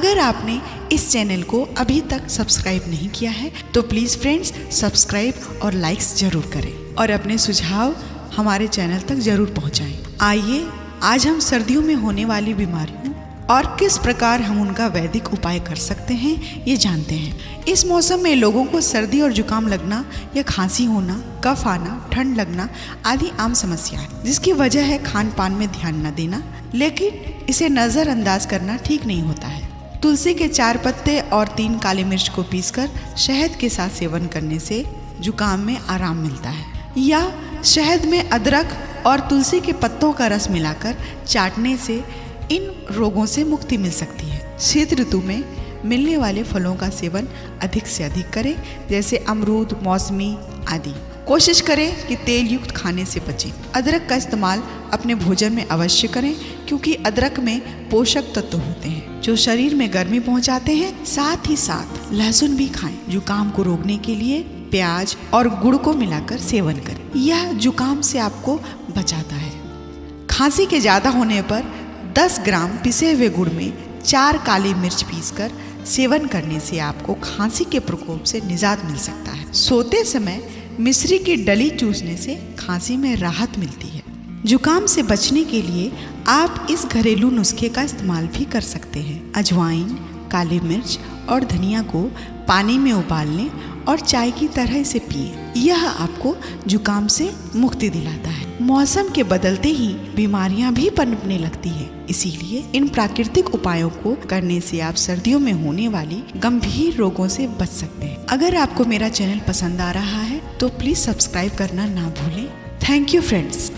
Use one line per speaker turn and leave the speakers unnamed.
अगर आपने इस चैनल को अभी तक सब्सक्राइब नहीं किया है तो प्लीज़ फ्रेंड्स सब्सक्राइब और लाइक्स जरूर करें और अपने सुझाव हमारे चैनल तक जरूर पहुंचाएं। आइए आज हम सर्दियों में होने वाली बीमारियों और किस प्रकार हम उनका वैदिक उपाय कर सकते हैं ये जानते हैं। इस मौसम में लोगों को सर्दी और जुकाम लगना या खांसी होना, कफ आना, ठंड लगना आदि आम समस्या है, जिसकी वजह है खान पान में ध्यान न देना, लेकिन इसे नज़रअंदाज करना ठीक नहीं होता है। तुलसी के 4 पत्ते और 3 काली मिर्च को पीसकर शहद के साथ सेवन करने से जुकाम में आराम मिलता है, या शहद में अदरक और तुलसी के पत्तों का रस मिलाकर चाटने से इन रोगों से मुक्ति मिल सकती है। शीत ऋतु में मिलने वाले फलों का सेवन अधिक से अधिक करें, जैसे अमरूद, मौसमी आदि। कोशिश करें कि तेल युक्त खाने से बचें। अदरक का इस्तेमाल अपने भोजन में अवश्य करें, क्योंकि अदरक में पोषक तत्व होते हैं जो शरीर में गर्मी पहुंचाते हैं। साथ ही साथ लहसुन भी खाएं। जुकाम को रोकने के लिए प्याज और गुड़ को मिलाकर सेवन करें, यह जुकाम से आपको बचाता है। खांसी के ज़्यादा होने पर 10 ग्राम पिसे हुए गुड़ में 4 काली मिर्च पीसकर सेवन करने से आपको खांसी के प्रकोप से निजात मिल सकता है। सोते समय मिश्री की डली चूसने से खांसी में राहत मिलती है। जुकाम से बचने के लिए आप इस घरेलू नुस्खे का इस्तेमाल भी कर सकते हैं। अजवाइन, काली मिर्च और धनिया को पानी में उबाल लें और चाय की तरह इसे पिएं। यह आपको जुकाम से मुक्ति दिलाता है। मौसम के बदलते ही बीमारियां भी पनपने लगती हैं, इसीलिए इन प्राकृतिक उपायों को करने से आप सर्दियों में होने वाली गंभीर रोगों से बच सकते हैं। अगर आपको मेरा चैनल पसंद आ रहा है तो प्लीज सब्सक्राइब करना ना भूलें। Thank you friends.